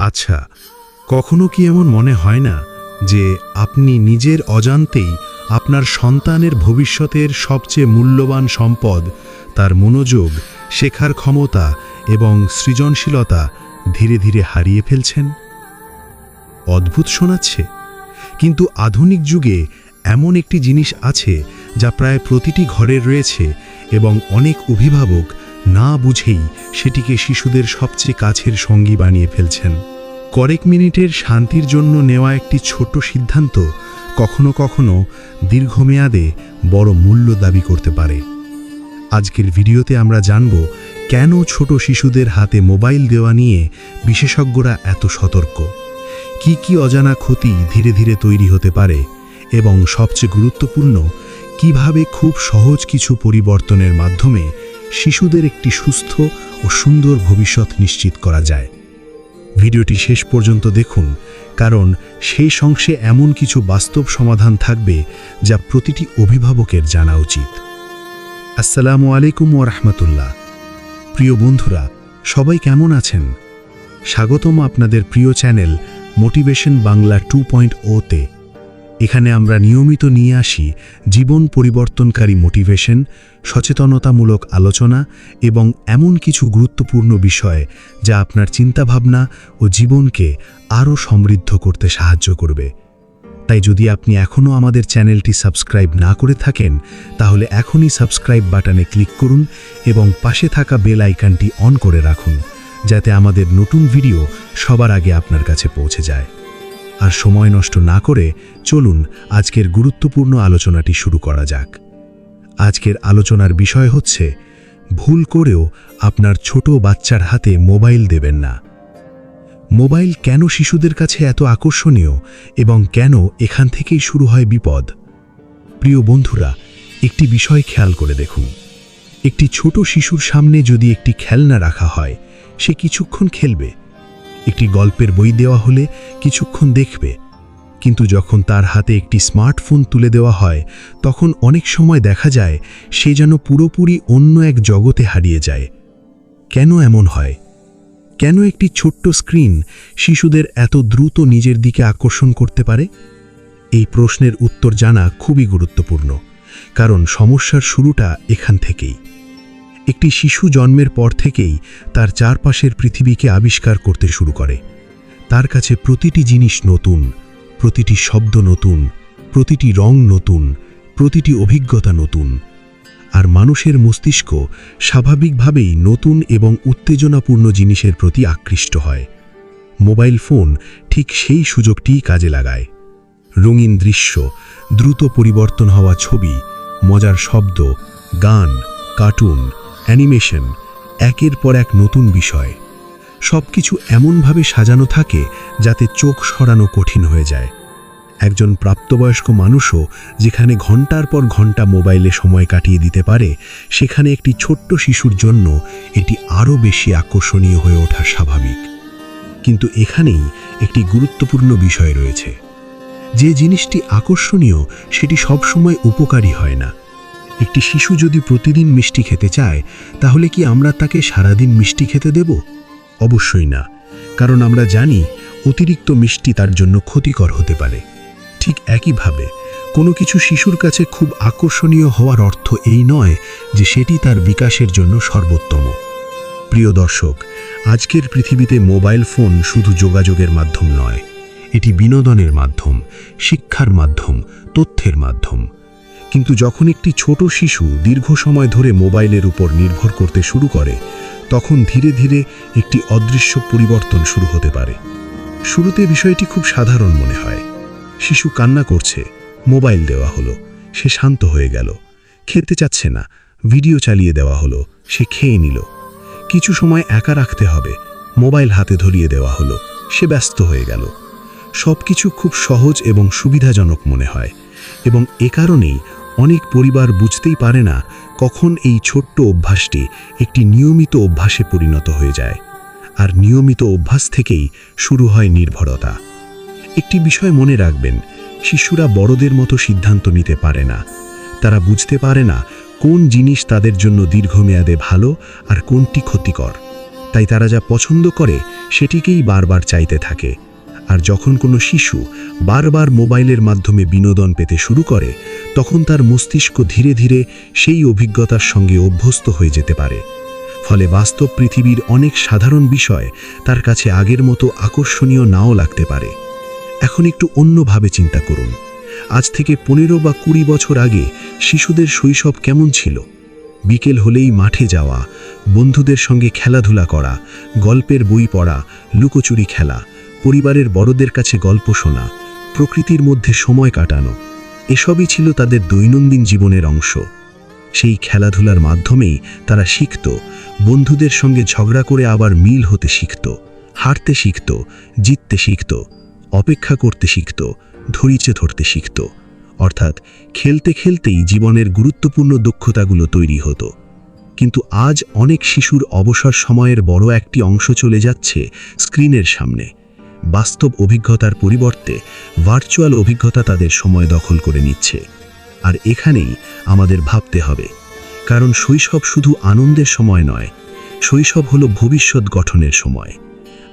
আচ্ছা, কখনো কি এমন মনে হয় না যে আপনি নিজের অজান্তেই আপনার সন্তানের ভবিষ্যতের সবচেয়ে মূল্যবান সম্পদ, তার মনোযোগ, শেখার ক্ষমতা এবং সৃজনশীলতা ধীরে ধীরে হারিয়ে ফেলছেন? অদ্ভুত শোনাচ্ছে, কিন্তু আধুনিক যুগে এমন একটি জিনিস আছে যা প্রায় প্রতিটি ঘরে রয়েছে এবং অনেক অভিভাবক না বুঝেই সেটিকে শিশুদের সবচেয়ে কাছের সঙ্গী বানিয়ে ফেলছেন। কয়েক মিনিটের শান্তির জন্য নেওয়া একটি ছোট সিদ্ধান্ত কখনো কখনো দীর্ঘমেয়াদে বড় মূল্য দাবি করতে পারে। আজকের ভিডিওতে আমরা জানব কেন ছোট শিশুদের হাতে মোবাইল দেওয়া নিয়ে বিশেষজ্ঞরা এত সতর্ক, কি কি অজানা ক্ষতি ধীরে ধীরে তৈরি হতে পারে এবং সবচেয়ে গুরুত্বপূর্ণ, কিভাবে খুব সহজ কিছু পরিবর্তনের মাধ্যমে শিশুদের একটি সুস্থ ও সুন্দর ভবিষ্যৎ নিশ্চিত করা যায়। ভিডিওটি শেষ পর্যন্ত দেখুন, কারণ সেই অংশে এমন কিছু বাস্তব সমাধান থাকবে যা প্রতিটি অভিভাবকের জানা উচিত। আসসালামু আলাইকুম ওয়া রাহমাতুল্লাহ। প্রিয় বন্ধুরা, সবাই কেমন আছেন? স্বাগতম আপনাদের প্রিয় চ্যানেল মোটিভেশন বাংলা 2.0-তে। এখানে আমরা নিয়মিত নিয়ে আসি জীবন পরিবর্তনকারী মোটিভেশন, সচেতনতামূলক আলোচনা এবং এমন কিছু গুরুত্বপূর্ণ বিষয় যা আপনার চিন্তাভাবনা ও জীবনকে আরও সমৃদ্ধ করতে সাহায্য করবে। তাই যদি আপনি এখনও আমাদের চ্যানেলটি সাবস্ক্রাইব না করে থাকেন, তাহলে এখনই সাবস্ক্রাইব বাটনে ক্লিক করুন এবং পাশে থাকা বেল আইকনটি অন করে রাখুন, যাতে আমাদের নতুন ভিডিও সবার আগে আপনার কাছে পৌঁছে যায়। আর সময় নষ্ট না করে চলুন আজকের গুরুত্বপূর্ণ আলোচনাটি শুরু করা যাক। আজকের আলোচনার বিষয় হচ্ছে, ভুল করেও আপনার ছোট বাচ্চার হাতে মোবাইল দেবেন না। মোবাইল কেন শিশুদের কাছে এত আকর্ষণীয় এবং কেন এখান থেকেই শুরু হয় বিপদ? প্রিয় বন্ধুরা, একটি বিষয় খেয়াল করে দেখুন। একটি ছোট শিশুর সামনে যদি একটি খেলনা রাখা হয়, সে কিছুক্ষণ খেলবে। একটি গল্পের বই দেওয়া হলে কিছুক্ষণ দেখবে। কিন্তু যখন তার হাতে একটি স্মার্টফোন তুলে দেওয়া হয়, তখন অনেক সময় দেখা যায় সে যেন পুরোপুরি অন্য এক জগতে হারিয়ে যায়। কেন এমন হয়? কেন একটি ছোট্ট স্ক্রিন শিশুদের এত দ্রুত নিজের দিকে আকর্ষণ করতে পারে? এই প্রশ্নের উত্তর জানা খুবই গুরুত্বপূর্ণ, কারণ সমস্যার শুরুটা এখান থেকেই। একটি শিশু জন্মের পর থেকেই তার চারপাশের পৃথিবীকে আবিষ্কার করতে শুরু করে। তার কাছে প্রতিটি জিনিস নতুন, প্রতিটি শব্দ নতুন, প্রতিটি রং নতুন, প্রতিটি অভিজ্ঞতা নতুন। আর মানুষের মস্তিষ্ক স্বাভাবিকভাবেই নতুন এবং উত্তেজনাপূর্ণ জিনিসের প্রতি আকৃষ্ট হয়। মোবাইল ফোন ঠিক সেই সুযোগটিই কাজে লাগায়। রঙিন দৃশ্য, দ্রুত পরিবর্তন হওয়া ছবি, মজার শব্দ, গান, কার্টুন, অ্যানিমেশন, একের পর এক নতুন বিষয়, সবকিছু এমনভাবে সাজানো থাকে যাতে চোখ সরানো কঠিন হয়ে যায়। একজন প্রাপ্তবয়স্ক মানুষও যেখানে ঘন্টার পর ঘন্টা মোবাইলে সময় কাটিয়ে দিতে পারে, সেখানে একটি ছোট্ট শিশুর জন্য এটি আরও বেশি আকর্ষণীয় হয়ে ওঠা স্বাভাবিক। কিন্তু এখানেই একটি গুরুত্বপূর্ণ বিষয় রয়েছে। যে জিনিসটি আকর্ষণীয় সেটি সবসময় উপকারী হয় না। একটি শিশু যদি প্রতিদিন মিষ্টি খেতে চায়, তাহলে কি আমরা তাকে সারাদিন মিষ্টি খেতে দেব? অবশ্যই না, কারণ আমরা জানি অতিরিক্ত মিষ্টি তার জন্য ক্ষতিকর হতে পারে। ঠিক একইভাবে কোনো কিছু শিশুর কাছে খুব আকর্ষণীয় হওয়ার অর্থ এই নয় যে সেটি তার বিকাশের জন্য সর্বোত্তম। প্রিয় দর্শক, আজকের পৃথিবীতে মোবাইল ফোন শুধু যোগাযোগের মাধ্যম নয়, এটি বিনোদনের মাধ্যম, শিক্ষার মাধ্যম, তথ্যের মাধ্যম। কিন্তু যখন একটি ছোট শিশু দীর্ঘ সময় ধরে মোবাইলের উপর নির্ভর করতে শুরু করে, তখন ধীরে ধীরে একটি অদৃশ্য পরিবর্তন শুরু হতে পারে। শুরুতে বিষয়টি খুব সাধারণ মনে হয়। শিশু কান্না করছে, মোবাইল দেওয়া হলো, সে শান্ত হয়ে গেল। খেতে চাচ্ছে না, ভিডিও চালিয়ে দেওয়া হলো, সে খেয়ে নিল। কিছু সময় একা রাখতে হবে, মোবাইল হাতে ধরিয়ে দেওয়া হলো, সে ব্যস্ত হয়ে গেল। সবকিছু খুব সহজ এবং সুবিধাজনক মনে হয়, এবং এ কারণেই অনেক পরিবার বুঝতেই পারে না কখন এই ছোট্ট অভ্যাসটি একটি নিয়মিত অভ্যাসে পরিণত হয়ে যায়। আর নিয়মিত অভ্যাস থেকেই শুরু হয় নির্ভরতা। একটি বিষয় মনে রাখবেন, শিশুরা বড়দের মতো সিদ্ধান্ত নিতে পারে না। তারা বুঝতে পারে না কোন জিনিস তাদের জন্য দীর্ঘমেয়াদে ভালো আর কোনটি ক্ষতিকর। তাই তারা যা পছন্দ করে সেটিকেই বারবার চাইতে থাকে। আর যখন কোনো শিশু বারবার মোবাইলের মাধ্যমে বিনোদন পেতে শুরু করে, তখন তার মস্তিষ্ক ধীরে ধীরে সেই অভিজ্ঞতার সঙ্গে অভ্যস্ত হয়ে যেতে পারে। ফলে বাস্তব পৃথিবীর অনেক সাধারণ বিষয় তার কাছে আগের মতো আকর্ষণীয় নাও লাগতে পারে। এখন একটু অন্যভাবে চিন্তা করুন। আজ থেকে 15 বা 20 বছর আগে শিশুদের শৈশব কেমন ছিল? বিকেল হলেই মাঠে যাওয়া, বন্ধুদের সঙ্গে খেলাধুলা করা, গল্পের বই পড়া, লুকোচুরি খেলা, পরিবারের বড়দের কাছে গল্প শোনা, প্রকৃতির মধ্যে সময় কাটানো, এসবই ছিল তাদের দৈনন্দিন জীবনের অংশ। সেই খেলাধুলার মাধ্যমেই তারা শিখত, বন্ধুদের সঙ্গে ঝগড়া করে আবার মিল হতে শিখত, হারতে শিখত, জিততে শিখত, অপেক্ষা করতে শিখত, ধৈর্য ধরতে শিখত। অর্থাৎ খেলতে খেলতেই জীবনের গুরুত্বপূর্ণ দক্ষতাগুলো তৈরি হতো। কিন্তু আজ অনেক শিশুর অবসর সময়ের বড় একটি অংশ চলে যাচ্ছে স্ক্রিনের সামনে। বাস্তব অভিজ্ঞতার পরিবর্তে ভার্চুয়াল অভিজ্ঞতা তাদের সময় দখল করে নিচ্ছে। আর এখানেই আমাদের ভাবতে হবে, কারণ শৈশব শুধু আনন্দের সময় নয়, শৈশব হলো ভবিষ্যৎ গঠনের সময়।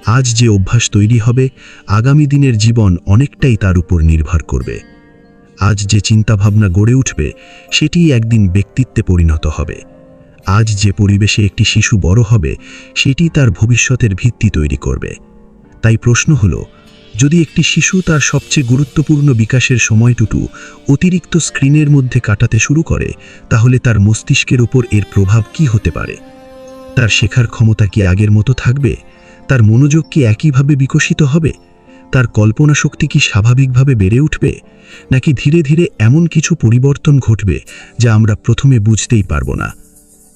আজ যে অভ্যাস তৈরি হবে, আগামী দিনের জীবন অনেকটাই তার উপর নির্ভর করবে। আজ যে চিন্তাভাবনা গড়ে উঠবে, সেটিই একদিন ব্যক্তিত্বে পরিণত হবে। আজ যে পরিবেশে একটি শিশু বড় হবে, সেটি তার ভবিষ্যতের ভিত্তি তৈরি করবে। তাই প্রশ্ন হলো, যদি একটি শিশু তার সবচেয়ে গুরুত্বপূর্ণ বিকাশের সময়টুকু অতিরিক্ত স্ক্রিনের মধ্যে কাটাতে শুরু করে, তাহলে তার মস্তিষ্কের উপর এর প্রভাব কি হতে পারে? তার শেখার ক্ষমতা কি আগের মতো থাকবে? তার মনোযোগ কি একইভাবে বিকশিত হবে? তার কল্পনা শক্তি কি স্বাভাবিকভাবে বেড়ে উঠবে? নাকি ধীরে ধীরে এমন কিছু পরিবর্তন ঘটবে যা আমরা প্রথমে বুঝতেই পারব না?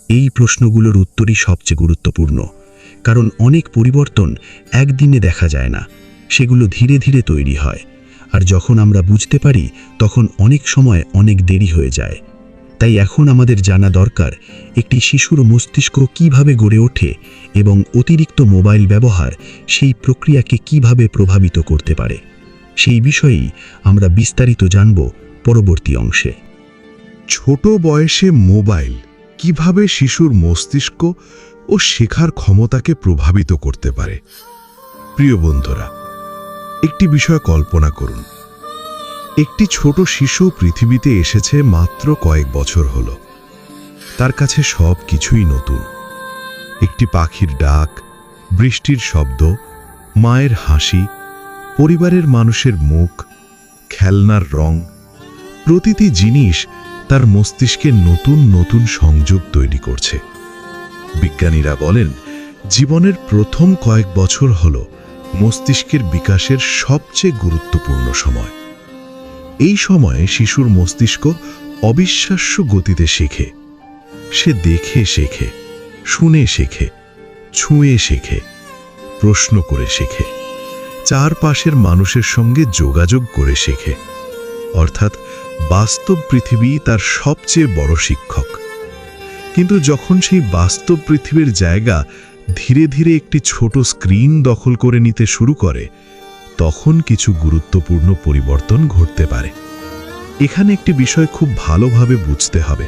এই প্রশ্নগুলোর উত্তরই সবচেয়ে গুরুত্বপূর্ণ, কারণ অনেক পরিবর্তন একদিনে দেখা যায় না, সেগুলো ধীরে ধীরে তৈরি হয়। আর যখন আমরা বুঝতে পারি, তখন অনেক সময় অনেক দেরি হয়ে যায়। তাই এখন আমাদের জানা দরকার, একটি শিশুর মস্তিষ্ক কিভাবে গড়ে ওঠে এবং অতিরিক্ত মোবাইল ব্যবহার সেই প্রক্রিয়াকে কিভাবে প্রভাবিত করতে পারে। সেই বিষয়েই আমরা বিস্তারিত জানব পরবর্তী অংশে। ছোট বয়সে মোবাইল কিভাবে শিশুর মস্তিষ্ক ও শেখার ক্ষমতাকে প্রভাবিত করতে পারে। প্রিয় বন্ধুরা, একটি বিষয় কল্পনা করুন। একটি ছোট শিশু পৃথিবীতে এসেছে মাত্র কয়েক বছর হলো। তার কাছে সব কিছুই নতুন। একটি পাখির ডাক, বৃষ্টির শব্দ, মায়ের হাসি, পরিবারের মানুষের মুখ, খেলনার রং, প্রতিটি জিনিস তার মস্তিষ্কে নতুন নতুন সংযোগ তৈরি করছে। বিজ্ঞানীরা বলেন, জীবনের প্রথম কয়েক বছর হল মস্তিষ্কের বিকাশের সবচেয়ে গুরুত্বপূর্ণ সময়। এই সময়ে শিশুর মস্তিষ্ক অবিশ্বাস্য গতিতে শেখে। সে দেখে শেখে, শুনে শেখে, ছুঁয়ে শেখে, প্রশ্ন করে শেখে, চারপাশের মানুষের সঙ্গে যোগাযোগ করে শেখে। অর্থাৎ বাস্তব পৃথিবী তার সবচেয়ে বড় শিক্ষক। কিন্তু যখন সেই বাস্তব পৃথিবীর জায়গা ধীরে ধীরে একটি ছোট স্ক্রিন দখল করে নিতে শুরু করে, তখন কিছু গুরুত্বপূর্ণ পরিবর্তন ঘটতে পারে। এখানে একটি বিষয় খুব ভালোভাবে বুঝতে হবে।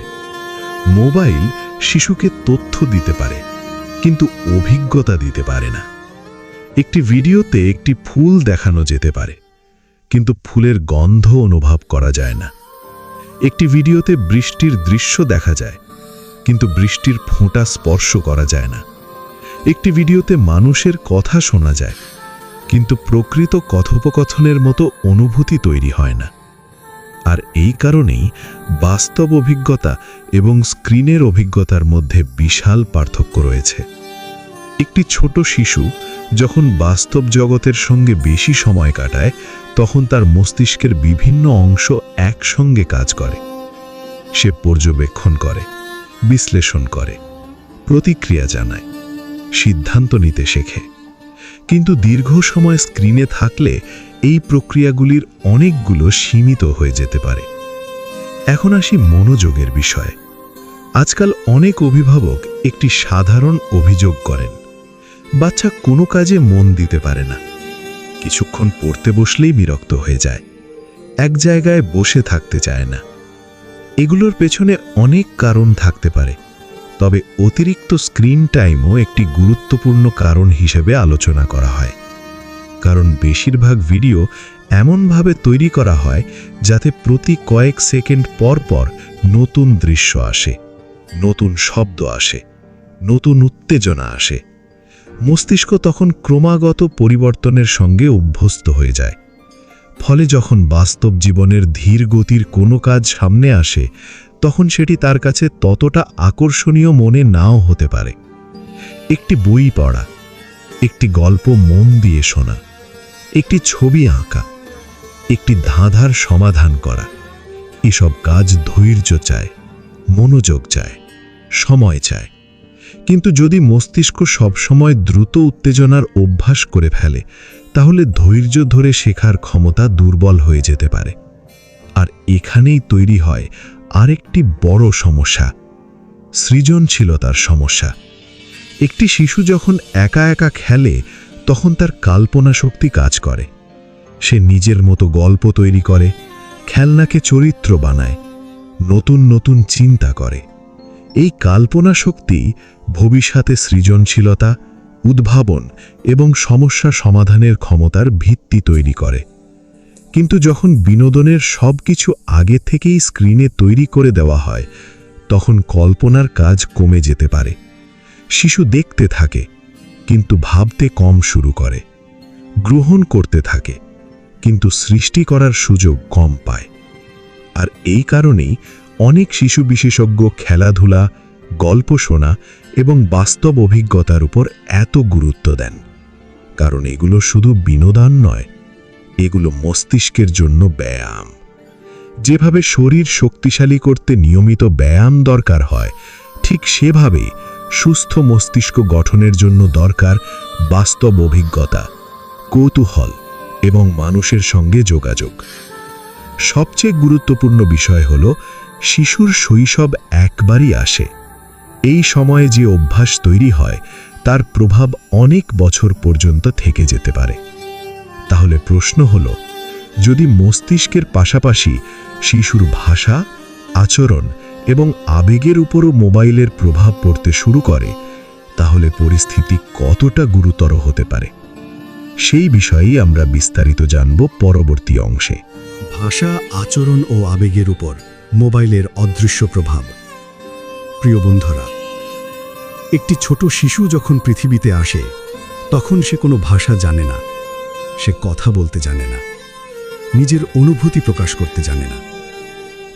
মোবাইল শিশুকে তথ্য দিতে পারে, কিন্তু অভিজ্ঞতা দিতে পারে না। একটি ভিডিওতে একটি ফুল দেখানো যেতে পারে, কিন্তু ফুলের গন্ধ অনুভব করা যায় না। একটি ভিডিওতে বৃষ্টির দৃশ্য দেখা যায়, কিন্তু বৃষ্টির ফোঁটা স্পর্শ করা যায় না। একটি ভিডিওতে মানুষের কথা শোনা যায়, কিন্তু প্রকৃত কথোপকথনের মতো অনুভূতি তৈরি হয় না। আর এই কারণেই বাস্তব অভিজ্ঞতা এবং স্ক্রিনের অভিজ্ঞতার মধ্যে বিশাল পার্থক্য রয়েছে। একটি ছোট শিশু যখন বাস্তব জগতের সঙ্গে বেশি সময় কাটায়, তখন তার মস্তিষ্কের বিভিন্ন অংশ একসঙ্গে কাজ করে। সে পর্যবেক্ষণ করে, বিশ্লেষণ করে, প্রতিক্রিয়া জানায়, সিদ্ধান্ত নিতে শেখে। কিন্তু দীর্ঘ সময় স্ক্রিনে থাকলে এই প্রক্রিয়াগুলির অনেকগুলো সীমিত হয়ে যেতে পারে। এখন আসি মনোযোগের বিষয়ে। আজকাল অনেক অভিভাবক একটি সাধারণ অভিযোগ করেন, বাচ্চা কোনো কাজে মন দিতে পারে না, কিছুক্ষণ পড়তে বসলেই বিরক্ত হয়ে যায়, এক জায়গায় বসে থাকতে চায় না। এগুলোর পেছনে অনেক কারণ থাকতে পারে, তবে অতিরিক্ত স্ক্রিন টাইমও একটি গুরুত্বপূর্ণ কারণ হিসেবে আলোচনা করা হয়। কারণ বেশিরভাগ ভিডিও এমনভাবে তৈরি করা হয় যাতে প্রতি কয়েক সেকেন্ড পর পর নতুন দৃশ্য আসে, নতুন শব্দ আসে, নতুন উত্তেজনা আসে। মস্তিষ্ক তখন ক্রমাগত পরিবর্তনের সঙ্গে অভ্যস্ত হয়ে যায়। ফলে যখন বাস্তব জীবনের ধীর গতির কোনো কাজ সামনে আসে, তখন সেটি তার কাছে ততটা আকর্ষণীয় মনে নাও হতে পারে। একটি বই পড়া, একটি গল্প মন দিয়ে শোনা, একটি ছবি আঁকা, একটি ধাঁধার সমাধান করা, এসব কাজ ধৈর্য চায়, মনোযোগ চায়, সময় চায়। কিন্তু যদি মস্তিষ্ক সবসময় দ্রুত উত্তেজনার অভ্যাস করে ফেলে, তাহলে ধৈর্য ধরে শেখার ক্ষমতা দুর্বল হয়ে যেতে পারে। আর এখানেই তৈরি হয় আরেকটি বড় সমস্যা, সৃজনশীলতার সমস্যা। একটি শিশু যখন একা একা খেলে, তখন তার কল্পনা শক্তি কাজ করে। সে নিজের মতো গল্প তৈরি করে, খেলনাকে চরিত্র বানায়, নতুন নতুন চিন্তা করে। এই কল্পনা শক্তি ভবিষ্যতে সৃজনশীলতা, উদ্ভাবন এবং সমস্যা সমাধানের ক্ষমতার ভিত্তি তৈরি করে। কিন্তু যখন বিনোদনের সবকিছু আগে থেকেই স্ক্রিনে তৈরি করে দেওয়া হয়, তখন কল্পনার কাজ কমে যেতে পারে। শিশু দেখতে থাকে, কিন্তু ভাবতে কম শুরু করে, গ্রহণ করতে থাকে, কিন্তু সৃষ্টি করার সুযোগ কম পায়। আর এই কারণেই অনেক শিশু বিশেষজ্ঞ খেলাধুলা, গল্প শোনা এবং বাস্তব অভিজ্ঞতার উপর এত গুরুত্ব দেন। কারণ এগুলো শুধু বিনোদন নয়, এগুলো মস্তিষ্কের জন্য ব্যায়াম। যেভাবে শরীর শক্তিশালী করতে নিয়মিত ব্যায়াম দরকার হয়, ঠিক সেভাবেই সুস্থ মস্তিষ্ক গঠনের জন্য দরকার বাস্তব অভিজ্ঞতা, কৌতূহল এবং মানুষের সঙ্গে যোগাযোগ। সবচেয়ে গুরুত্বপূর্ণ বিষয় হল, শিশুর শৈশব একবারই আসে। এই সময়ে যে অভ্যাস তৈরি হয়, তার প্রভাব অনেক বছর পর্যন্ত থেকে যেতে পারে। তাহলে প্রশ্ন হল, যদি মস্তিষ্কের পাশাপাশি শিশুর ভাষা, আচরণ এবং আবেগের উপরও মোবাইলের প্রভাব পড়তে শুরু করে, তাহলে পরিস্থিতি কতটা গুরুতর হতে পারে? সেই বিষয়েই আমরা বিস্তারিত জানব পরবর্তী অংশে। ভাষা, আচরণ ও আবেগের উপর মোবাইলের অদৃশ্য প্রভাব। প্রিয় বন্ধুরা, একটি ছোট শিশু যখন পৃথিবীতে আসে, তখন সে কোনো ভাষা জানে না, সে কথা বলতে জানে না, নিজের অনুভূতি প্রকাশ করতে জানে না।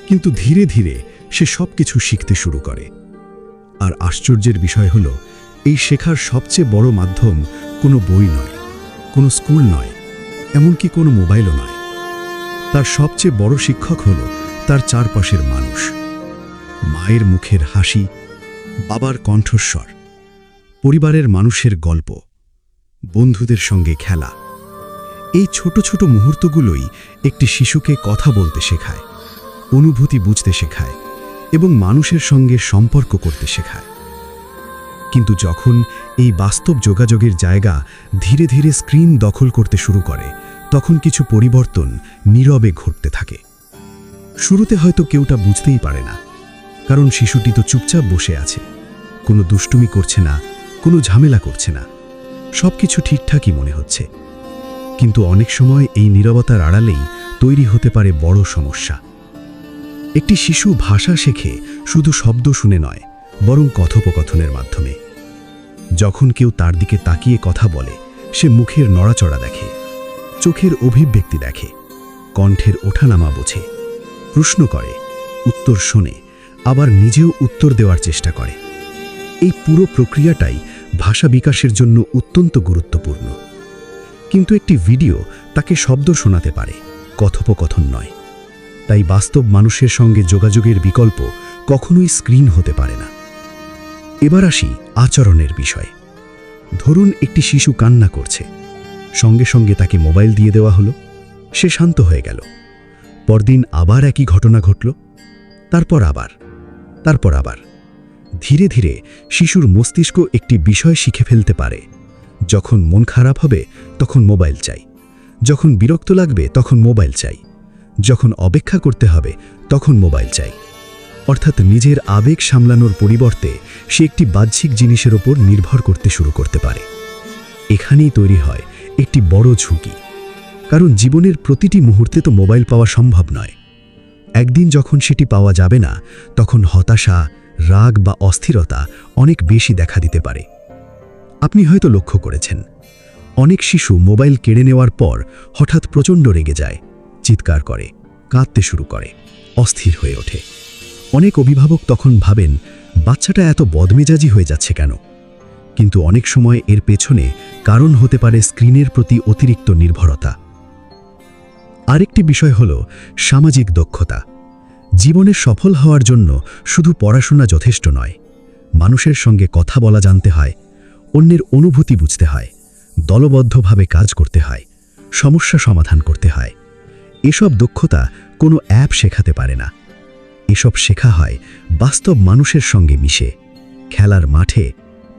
কিন্তু ধীরে ধীরে সে সবকিছু শিখতে শুরু করে। আর আশ্চর্যের বিষয় হল, এই শেখার সবচেয়ে বড় মাধ্যম কোনো বই নয়, কোনো স্কুল নয়, এমনকি কোনো মোবাইলও নয়। তার সবচেয়ে বড় শিক্ষক হল তার চারপাশের মানুষ। মায়ের মুখের হাসি, বাবার কণ্ঠস্বর, পরিবারের মানুষের গল্প, বন্ধুদের সঙ্গে খেলা। এই ছোট ছোট মুহূর্তগুলোই একটি শিশুকে কথা বলতে শেখায়, অনুভূতি বুঝতে শেখায় এবং মানুষের সঙ্গে সম্পর্ক করতে শেখায়। কিন্তু যখন এই বাস্তব যোগাযোগের জায়গা ধীরে ধীরে স্ক্রিন দখল করতে শুরু করে, তখন কিছু পরিবর্তন নীরবে ঘটতে থাকে। শুরুতে হয়তো কেউটা বুঝতেই পারে না, কারণ শিশুটি তো চুপচাপ বসে আছে, কোনো দুষ্টুমি করছে না, কোনো ঝামেলা করছে না, সবকিছু ঠিকঠাকই মনে হচ্ছে। কিন্তু অনেক সময় এই নীরবতার আড়ালেই তৈরি হতে পারে বড় সমস্যা। একটি শিশু ভাষা শেখে শুধু শব্দ শুনে নয়, বরং কথোপকথনের মাধ্যমে। যখন কেউ তার দিকে তাকিয়ে কথা বলে, সে মুখের নড়াচড়া দেখে, চোখের অভিব্যক্তি দেখে, কণ্ঠের ওঠানামা বোঝে, প্রশ্ন করে, উত্তর শোনে, আবার নিজেও উত্তর দেওয়ার চেষ্টা করে। এই পুরো প্রক্রিয়াটাই ভাষা বিকাশের জন্য অত্যন্ত গুরুত্বপূর্ণ। কিন্তু একটি ভিডিও তাকে শব্দ শোনাতে পারে, কথোপকথন নয়। তাই বাস্তব মানুষের সঙ্গে যোগাযোগের বিকল্প কখনোই স্ক্রিন হতে পারে না। এবার আসি আচরণের বিষয়ে। ধরুন একটি শিশু কান্না করছে, সঙ্গে সঙ্গে তাকে মোবাইল দিয়ে দেওয়া হলো, সে শান্ত হয়ে গেল। পরদিন আবার একই ঘটনা ঘটল, তারপর আবার। ধীরে ধীরে শিশুর মস্তিষ্ক একটি বিষয় শিখে ফেলতে পারে, যখন মন খারাপ হবে তখন মোবাইল চাই, যখন বিরক্ত লাগবে তখন মোবাইল চাই, যখন অপেক্ষা করতে হবে তখন মোবাইল চাই। অর্থাৎ নিজের আবেগ সামলানোর পরিবর্তে সে একটি বাহ্যিক জিনিসের ওপর নির্ভর করতে শুরু করতে পারে। এখানেই তৈরি হয় একটি বড় ঝুঁকি, কারণ জীবনের প্রতিটি মুহূর্তে তো মোবাইল পাওয়া সম্ভব নয়। একদিন যখন সেটি পাওয়া যাবে না, তখন হতাশা, রাগ বা অস্থিরতা অনেক বেশি দেখা দিতে পারে। আপনি হয়তো লক্ষ্য করেছেন, অনেক শিশু মোবাইল কেড়ে নেওয়ার পর হঠাৎ প্রচণ্ড রেগে যায়, চিৎকার করে, কাঁদতে শুরু করে, অস্থির হয়ে ওঠে। অনেক অভিভাবক তখন ভাবেন, বাচ্চাটা এত বদমেজাজি হয়ে যাচ্ছে কেন? কিন্তু অনেক সময় এর পেছনে কারণ হতে পারে স্ক্রিনের প্রতি অতিরিক্ত নির্ভরতা। আরেকটি বিষয় হল সামাজিক দক্ষতা। জীবনে সফল হওয়ার জন্য শুধু পড়াশোনা যথেষ্ট নয়, মানুষের সঙ্গে কথা বলা জানতে হয়, অন্যের অনুভূতি বুঝতে হয়, দলবদ্ধভাবে কাজ করতে হয়, সমস্যা সমাধান করতে হয়। এসব দক্ষতা কোনো অ্যাপ শেখাতে পারে না। এসব শেখা হয় বাস্তব মানুষের সঙ্গে মিশে, খেলার মাঠে,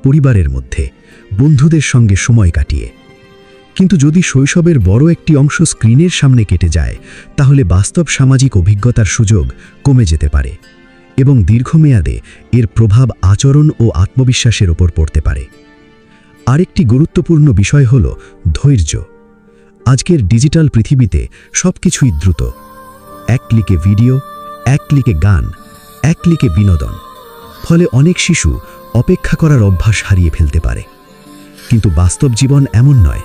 পরিবারের মধ্যে, বন্ধুদের সঙ্গে সময় কাটিয়ে। কিন্তু যদি শৈশবের বড় একটি অংশ স্ক্রিনের সামনে কেটে যায়, তাহলে বাস্তব সামাজিক অভিজ্ঞতার সুযোগ কমে যেতে পারে এবং দীর্ঘমেয়াদে এর প্রভাব আচরণ ও আত্মবিশ্বাসের ওপর পড়তে পারে। আরেকটি গুরুত্বপূর্ণ বিষয় হল ধৈর্য। আজকের ডিজিটাল পৃথিবীতে সবকিছুই দ্রুত। এক ক্লিকে ভিডিও, এক ক্লিকে গান, এক ক্লিকে বিনোদন। ফলে অনেক শিশু অপেক্ষা করার অভ্যাস হারিয়ে ফেলতে পারে। কিন্তু বাস্তব জীবন এমন নয়।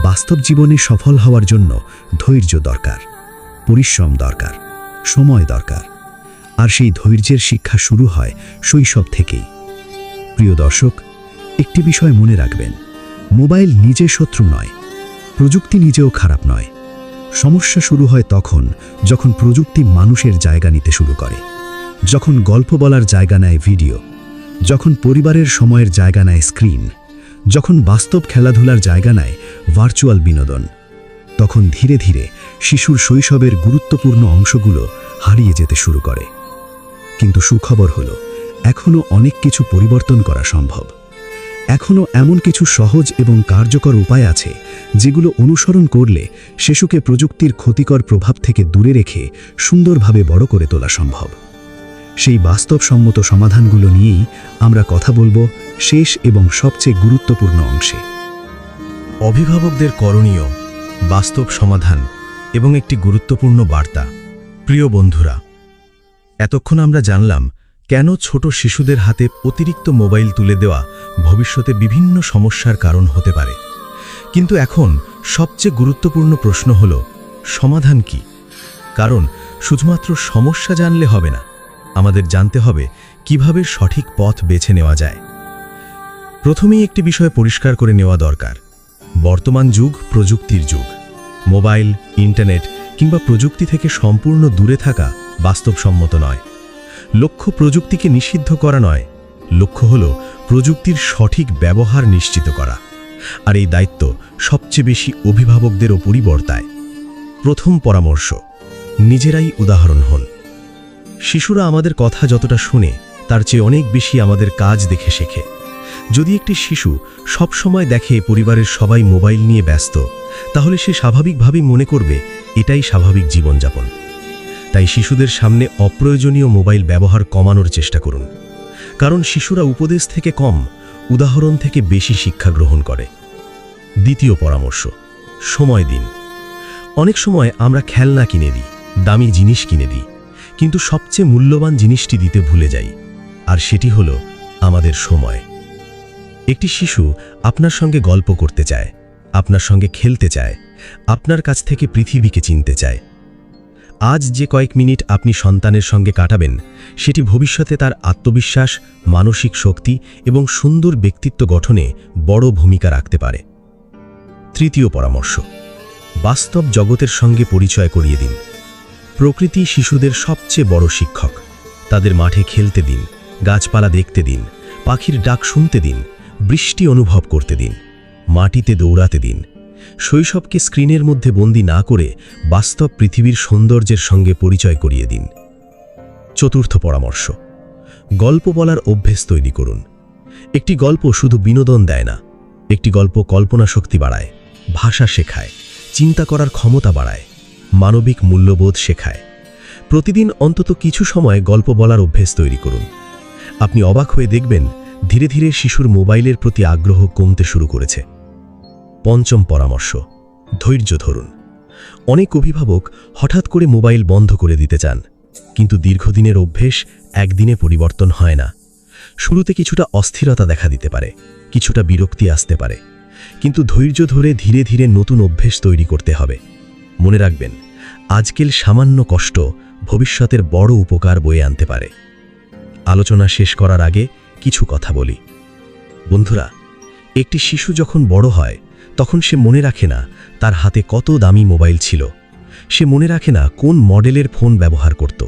বাস্তব জীবনে সফল হওয়ার জন্য ধৈর্য দরকার, পরিশ্রম দরকার, সময় দরকার। আর সেই ধৈর্যের শিক্ষা শুরু হয় শৈশব থেকেই। প্রিয় দর্শক, একটি বিষয় মনে রাখবেন, মোবাইল নিজে শত্রু নয়, প্রযুক্তি নিজেও খারাপ নয়। সমস্যা শুরু হয় তখন যখন প্রযুক্তি মানুষের জায়গা নিতে শুরু করে, যখন গল্প বলার জায়গা নেয় ভিডিও, যখন পরিবারের সময়ের জায়গা নেয় স্ক্রিন, যখন বাস্তব খেলাধুলার জায়গা নেয় ভার্চুয়াল বিনোদন। তখন ধীরে ধীরে শিশুর শৈশবের গুরুত্বপূর্ণ অংশগুলো হারিয়ে যেতে শুরু করে। কিন্তু সুখবর হলো, এখনও অনেক কিছু পরিবর্তন করা সম্ভব। এখনও এমন কিছু সহজ এবং কার্যকর উপায় আছে যেগুলো অনুসরণ করলে শিশুকে প্রযুক্তির ক্ষতিকর প্রভাব থেকে দূরে রেখে সুন্দরভাবে বড় করে তোলা সম্ভব। সেই বাস্তবসম্মত সমাধানগুলো নিয়েই আমরা কথা বলবো শেষ এবং সবচেয়ে গুরুত্বপূর্ণ অংশে। অভিভাবকদের করণীয়, বাস্তব সমাধান এবং একটি গুরুত্বপূর্ণ বার্তা। প্রিয় বন্ধুরা, এতক্ষণ আমরা জানলাম কেন ছোট শিশুদের হাতে অতিরিক্ত মোবাইল তুলে দেওয়া ভবিষ্যতে বিভিন্ন সমস্যার কারণ হতে পারে। কিন্তু এখন সবচেয়ে গুরুত্বপূর্ণ প্রশ্ন হল, সমাধান কি? কারণ শুধুমাত্র সমস্যা জানলে হবে না, আমাদের জানতে হবে কিভাবে সঠিক পথ বেছে নেওয়া যায়। প্রথমেই একটি বিষয় পরিষ্কার করে নেওয়া দরকার, বর্তমান যুগ প্রযুক্তির যুগ। মোবাইল, ইন্টারনেট কিংবা প্রযুক্তি থেকে সম্পূর্ণ দূরে থাকা বাস্তবসম্মত নয়। লক্ষ্য প্রযুক্তিকে নিষিদ্ধ করা নয়, লক্ষ্য হল প্রযুক্তির সঠিক ব্যবহার নিশ্চিত করা। আর এই দায়িত্ব সবচেয়ে বেশি অভিভাবকদের ওপরই বর্তায়। প্রথম পরামর্শ, নিজেরাই উদাহরণ হন। শিশুরা আমাদের কথা যতটা শুনে, তার চেয়ে অনেক বেশি আমাদের কাজ দেখে শেখে। যদি একটি শিশু সব সময় দেখে পরিবারের সবাই মোবাইল নিয়ে ব্যস্ত, তাহলে সে স্বাভাবিকভাবেই মনে করবে এটাই স্বাভাবিক জীবনযাপন। তাই শিশুদের সামনে অপ্রয়োজনীয় মোবাইল ব্যবহার কমানোর চেষ্টা করুন। কারণ শিশুরা উপদেশ থেকে কম, উদাহরণ থেকে বেশি শিক্ষা গ্রহণ করে। দ্বিতীয় পরামর্শ, সময় দিন। অনেক সময় আমরা খেলনা কিনে দিই, দামি জিনিস কিনে দিই, কিন্তু সবচেয়ে মূল্যবান জিনিসটি দিতে ভুলে যাই, আর সেটি হলো আমাদের সময়। একটি শিশু আপনার সঙ্গে গল্প করতে চায়, আপনার সঙ্গে খেলতে চায়, আপনার কাছ থেকে পৃথিবীকে চিনতে চায়। আজ যে কয়েক মিনিট আপনি সন্তানের সঙ্গে কাটাবেন, সেটি ভবিষ্যতে তার আত্মবিশ্বাস, মানসিক শক্তি এবং সুন্দর ব্যক্তিত্ব গঠনে বড় ভূমিকা রাখতে পারে। তৃতীয় পরামর্শ, বাস্তব জগতের সঙ্গে পরিচয় করিয়ে দিন। প্রকৃতি শিশুদের সবচেয়ে বড় শিক্ষক। তাদের মাঠে খেলতে দিন, গাছপালা দেখতে দিন, পাখির ডাক শুনতে দিন, বৃষ্টি অনুভব করতে দিন, মাটিতে দৌড়াতে দিন। শৈশবকে স্ক্রিনের মধ্যে বন্দী না করে বাস্তব পৃথিবীর সৌন্দর্যের সঙ্গে পরিচয় করিয়ে দিন। চতুর্থ পরামর্শ, গল্প বলার অভ্যেস তৈরি করুন। একটি গল্প শুধু বিনোদন দেয় না, একটি গল্প কল্পনা শক্তি বাড়ায়, ভাষা শেখায়, চিন্তা করার ক্ষমতা বাড়ায়, মানবিক মূল্যবোধ শেখায়। প্রতিদিন অন্তত কিছু সময় গল্প বলার অভ্যেস তৈরি করুন। আপনি অবাক হয়ে দেখবেন ধীরে ধীরে শিশুর মোবাইলের প্রতি আগ্রহ কমতে শুরু করেছে। পঞ্চম পরামর্শ, ধৈর্য ধরুন। অনেক অভিভাবক হঠাৎ করে মোবাইল বন্ধ করে দিতে চান, কিন্তু দীর্ঘদিনের অভ্যেস একদিনে পরিবর্তন হয় না। শুরুতে কিছুটা অস্থিরতা দেখা দিতে পারে, কিছুটা বিরক্তি আসতে পারে, কিন্তু ধৈর্য ধরে ধীরে ধীরে নতুন অভ্যেস তৈরি করতে হবে। মনে রাখবেন, আজকের সামান্য কষ্ট ভবিষ্যতের বড় উপকার বয়ে আনতে পারে। আলোচনা শেষ করার আগে কিছু কথা বলি। বন্ধুরা, একটি শিশু যখন বড় হয় তখন সে মনে রাখে না তার হাতে কত দামি মোবাইল ছিল, সে মনে রাখে না কোন মডেলের ফোন ব্যবহার করত,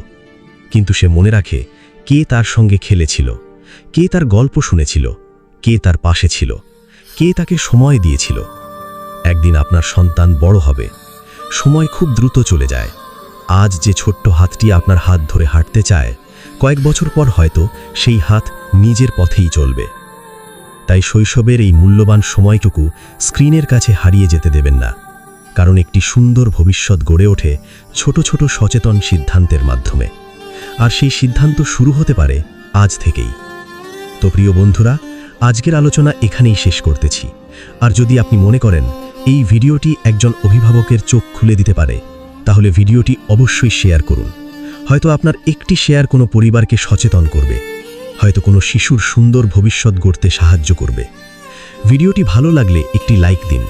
কিন্তু সে মনে রাখে কে তার সঙ্গে খেলেছিল, কে তার গল্প শুনেছিল, কে তার পাশে ছিল, কে তাকে সময় দিয়েছিল। একদিন আপনার সন্তান বড় হবে, সময় খুব দ্রুত চলে যায়। আজ যে ছোট্ট হাতটি আপনার হাত ধরে হাঁটতে চায়, কয়েক বছর পর হয়তো সেই হাত নিজের পথেই চলবে। তাই শৈশবের এই মূল্যবান সময়টুকু স্ক্রিনের কাছে হারিয়ে যেতে দেবেন না, কারণ একটি সুন্দর ভবিষ্যৎ গড়ে ওঠে ছোট ছোট সচেতন সিদ্ধান্তের মাধ্যমে। আর সেই সিদ্ধান্ত শুরু হতে পারে আজ থেকেই। তো প্রিয় বন্ধুরা, আজকের আলোচনা এখানেই শেষ করতেছি। আর যদি আপনি মনে করেন এই ভিডিওটি একজন অভিভাবকের চোখ খুলে দিতে পারে, তাহলে ভিডিওটি অবশ্যই শেয়ার করুন। হয়তো আপনার একটি শেয়ার কোনো পরিবারকে সচেতন করবে, হয়তো কোনো শিশুর সুন্দর ভবিষ্যৎ গড়তে সাহায্য করবে। ভিডিওটি ভালো লাগলে একটি লাইক দিন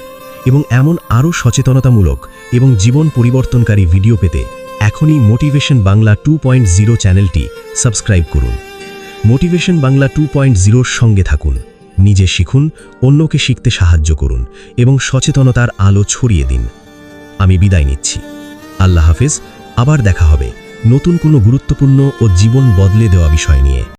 এবং এমন আরও সচেতনতামূলক এবং জীবন পরিবর্তনকারী ভিডিও পেতে এখনই মোটিভেশন বাংলা 2.0 চ্যানেলটি সাবস্ক্রাইব করুন। মোটিভেশন বাংলা 2.0-র সঙ্গে থাকুন, নিজে শিখুন, অন্যকে শিখতে সাহায্য করুন এবং সচেতনতার আলো ছড়িয়ে দিন। আমি বিদায় নিচ্ছি। আল্লাহ হাফেজ। আবার দেখা হবে নতুন কোনো গুরুত্বপূর্ণ ও জীবন বদলে দেওয়া বিষয় নিয়ে।